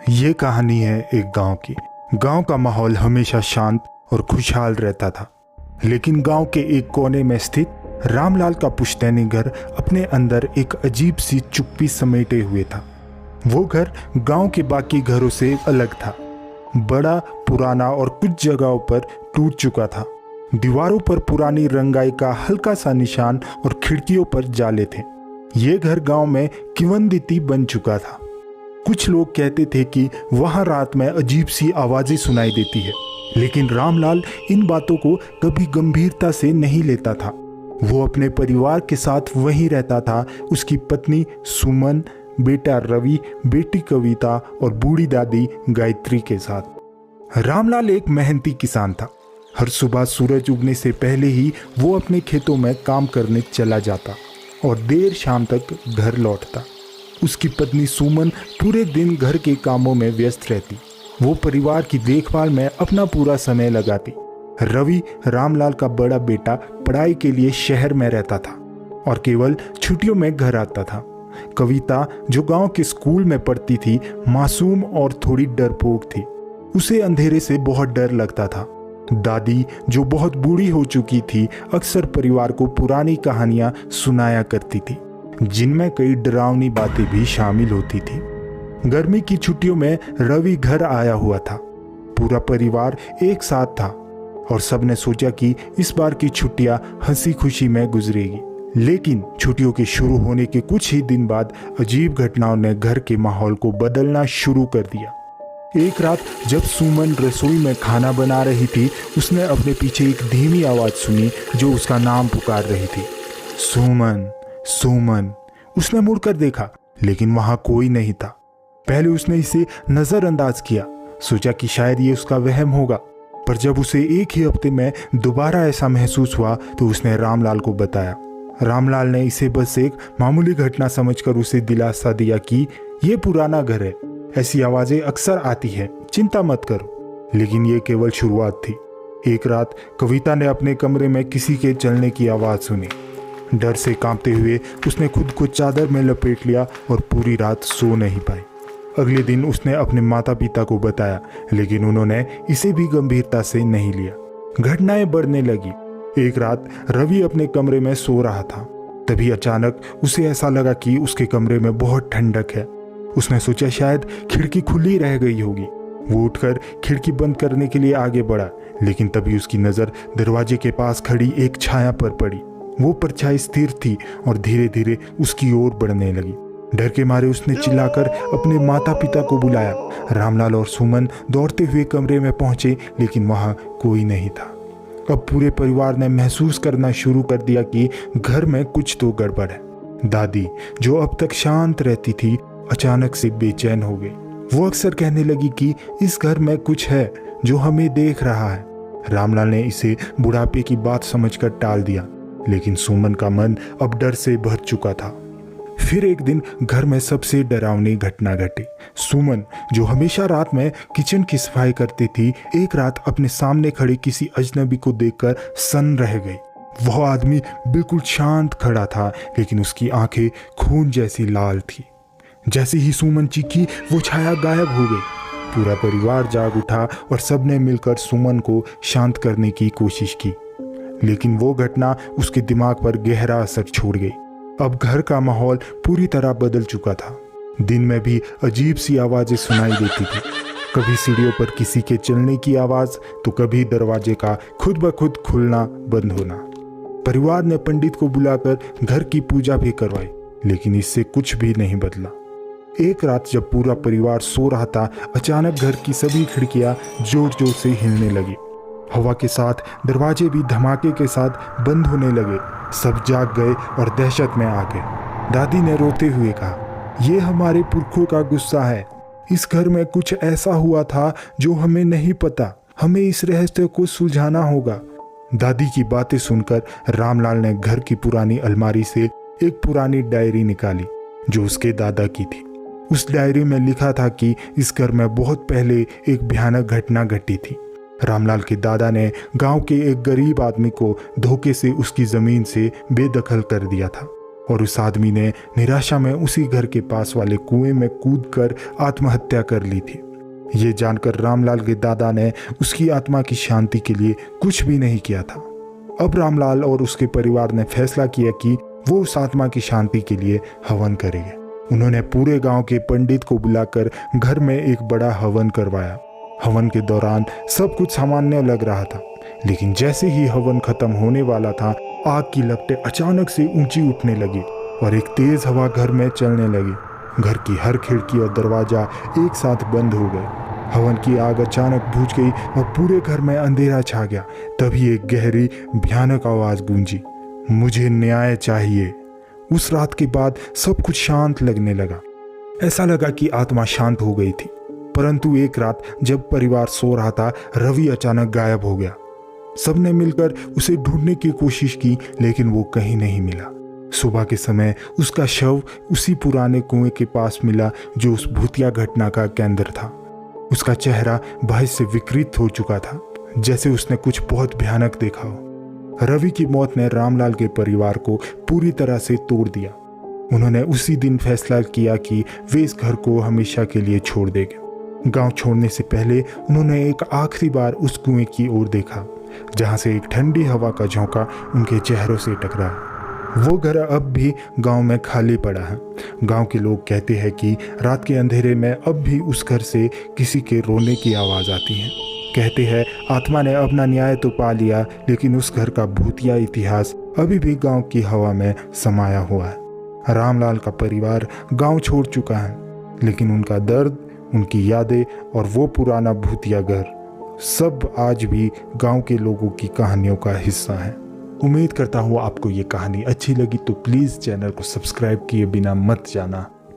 ये कहानी है एक गांव की। गांव का माहौल हमेशा शांत और खुशहाल रहता था, लेकिन गांव के एक कोने में स्थित रामलाल का पुश्तैनी घर अपने अंदर एक अजीब सी चुप्पी समेटे हुए था। वो घर गांव के बाकी घरों से अलग था। बड़ा, पुराना और कुछ जगहों पर टूट चुका था। दीवारों पर पुरानी रंगाई का हल्का सा निशान और खिड़कियों पर जाले थे। ये घर गांव में किंवदंती बन चुका था। कुछ लोग कहते थे कि वहां रात में अजीब सी आवाजें सुनाई देती है, लेकिन रामलाल इन बातों को कभी गंभीरता से नहीं लेता था। वो अपने परिवार के साथ वहीं रहता था, उसकी पत्नी सुमन, बेटा रवि, बेटी कविता और बूढ़ी दादी गायत्री के साथ। रामलाल एक मेहनती किसान था। हर सुबह सूरज उगने से पहले ही वो अपने खेतों में काम करने चला जाता और देर शाम तक घर लौटता। उसकी पत्नी सुमन पूरे दिन घर के कामों में व्यस्त रहती। वो परिवार की देखभाल में अपना पूरा समय लगाती। रवि, रामलाल का बड़ा बेटा, पढ़ाई के लिए शहर में रहता था और केवल छुट्टियों में घर आता था। कविता, जो गांव के स्कूल में पढ़ती थी, मासूम और थोड़ी डरपोक थी। उसे अंधेरे से बहुत डर लगता था। दादी, जो बहुत बूढ़ी हो चुकी थी, अक्सर परिवार को पुरानी कहानियां सुनाया करती थी, जिनमें कई डरावनी बातें भी शामिल होती थी। गर्मी की छुट्टियों में रवि घर आया हुआ था। पूरा परिवार एक साथ था और सबने सोचा कि इस बार की छुट्टियां हंसी खुशी में गुजरेगी। लेकिन छुट्टियों के शुरू होने के कुछ ही दिन बाद अजीब घटनाओं ने घर के माहौल को बदलना शुरू कर दिया। एक रात जब सुमन रसोई में खाना बना रही थी, उसने अपने पीछे एक धीमी आवाज सुनी जो उसका नाम पुकार रही थी। सुमन, सुमन। उसने मुड़कर देखा, लेकिन वहां कोई नहीं था। पहले उसने इसे नजरअंदाज किया, सोचा कि शायद ये उसका वहम होगा। पर जब उसे एक ही हफ्ते में दोबारा ऐसा महसूस हुआ तो उसने रामलाल को बताया। रामलाल ने इसे बस एक मामूली घटना समझकर उसे दिलासा दिया कि ये पुराना घर है, ऐसी आवाजें अक्सर आती है, चिंता मत करो। लेकिन ये केवल शुरुआत थी। एक रात कविता ने अपने कमरे में किसी के चलने की आवाज सुनी। डर से कांपते हुए उसने खुद को चादर में लपेट लिया और पूरी रात सो नहीं पाई। अगले दिन उसने अपने माता पिता को बताया, लेकिन उन्होंने इसे भी गंभीरता से नहीं लिया। घटनाएं बढ़ने लगी। एक रात रवि अपने कमरे में सो रहा था। तभी अचानक उसे ऐसा लगा कि उसके कमरे में बहुत ठंडक है। उसने सोचा शायद खिड़की खुली रह गई होगी। वो उठकर खिड़की बंद करने के लिए आगे बढ़ा, लेकिन तभी उसकी नजर दरवाजे के पास खड़ी एक छाया पर पड़ी। वो परछाई स्थिर थी और धीरे धीरे उसकी ओर बढ़ने लगी। डर के मारे उसने चिल्लाकर अपने माता पिता को बुलाया। रामलाल और सुमन दौड़ते हुए कमरे में पहुंचे, लेकिन वहां कोई नहीं था। अब पूरे परिवार ने महसूस करना शुरू कर दिया कि घर में कुछ तो गड़बड़ है। दादी, जो अब तक शांत रहती थी, अचानक से बेचैन हो गई। वो अक्सर कहने लगी कि इस घर में कुछ है जो हमें देख रहा है। रामलाल ने इसे बुढ़ापे की बात समझकर टाल दिया, लेकिन सुमन का मन अब डर से भर चुका था। फिर एक दिन घर में सबसे डरावनी घटना घटी। सुमन, जो हमेशा रात में किचन की सफाई करती थी, एक रात अपने सामने खड़े किसी अजनबी को देखकर सन्न रह गई। वह आदमी बिल्कुल शांत खड़ा था, लेकिन उसकी आंखें खून जैसी लाल थी। जैसे ही सुमन चीखी, वो छाया गायब हो गई। पूरा परिवार जाग उठा और सबने मिलकर सुमन को शांत करने की कोशिश की, लेकिन वो घटना उसके दिमाग पर गहरा असर छोड़ गई। अब घर का माहौल पूरी तरह बदल चुका था। दिन में भी अजीब सी आवाजें सुनाई देती थी। कभी सीढ़ियों पर किसी के चलने की आवाज, तो कभी दरवाजे का खुद ब खुद खुलना बंद होना। परिवार ने पंडित को बुलाकर घर की पूजा भी करवाई, लेकिन इससे कुछ भी नहीं बदला। एक रात जब पूरा परिवार सो रहा था, अचानक घर की सभी खिड़कियां जोर जोर से हिलने लगी। हवा के साथ दरवाजे भी धमाके के साथ बंद होने लगे। सब जाग गए और दहशत में आ गए। दादी ने रोते हुए कहा, ये हमारे पुरखों का गुस्सा है। इस घर में कुछ ऐसा हुआ था जो हमें नहीं पता। हमें इस रहस्य को सुलझाना होगा। दादी की बातें सुनकर रामलाल ने घर की पुरानी अलमारी से एक पुरानी डायरी निकाली जो उसके दादा की थी। उस डायरी में लिखा था कि इस घर में बहुत पहले एक भयानक घटना घटी थी। रामलाल के दादा ने गांव के एक गरीब आदमी को धोखे से उसकी जमीन से बेदखल कर दिया था और उस आदमी ने निराशा में उसी घर के पास वाले कुएं में कूदकर आत्महत्या कर ली थी। ये जानकर रामलाल के दादा ने उसकी आत्मा की शांति के लिए कुछ भी नहीं किया था। अब रामलाल और उसके परिवार ने फैसला किया कि वो उस आत्मा की शांति के लिए हवन करेंगे। उन्होंने पूरे गांव के पंडित को बुलाकर घर में एक बड़ा हवन करवाया। हवन के दौरान सब कुछ सामान्य लग रहा था, लेकिन जैसे ही हवन खत्म होने वाला था, आग की लपटें अचानक से ऊंची उठने लगी और एक तेज हवा घर में चलने लगी। घर की हर खिड़की और दरवाजा एक साथ बंद हो गए। हवन की आग अचानक बुझ गई और पूरे घर में अंधेरा छा गया। तभी एक गहरी भयानक आवाज गूंजी, मुझे न्याय चाहिए। उस रात के बाद सब कुछ शांत लगने लगा। ऐसा लगा कि आत्मा शांत हो गई थी। परंतु एक रात जब परिवार सो रहा था, रवि अचानक गायब हो गया। सबने मिलकर उसे ढूंढने की कोशिश की, लेकिन वो कहीं नहीं मिला। सुबह के समय उसका शव उसी पुराने कुएं के पास मिला जो उस भूतिया घटना का केंद्र था। उसका चेहरा भय से विकृत हो चुका था, जैसे उसने कुछ बहुत भयानक देखा हो। रवि की मौत ने रामलाल के परिवार को पूरी तरह से तोड़ दिया। उन्होंने उसी दिन फैसला किया कि वे इस घर को हमेशा के लिए छोड़ देंगे। गांव छोड़ने से पहले उन्होंने एक आखिरी बार उस कुएं की ओर देखा, जहां से एक ठंडी हवा का झोंका उनके चेहरों से टकरा। वो घर अब भी गांव में खाली पड़ा है। गांव के लोग कहते हैं कि रात के अंधेरे में अब भी उस घर से किसी के रोने की आवाज़ आती है। कहते हैं आत्मा ने अपना न्याय तो पा लिया, लेकिन उस घर का भूतिया इतिहास अभी भी गांव की हवा में समाया हुआ है। रामलाल का परिवार गांव छोड़ चुका है, लेकिन उनका दर्द, उनकी यादें और वो पुराना भूतिया घर सब आज भी गांव के लोगों की कहानियों का हिस्सा है। उम्मीद करता हूँ आपको ये कहानी अच्छी लगी, तो प्लीज़ चैनल को सब्सक्राइब किए बिना मत जाना।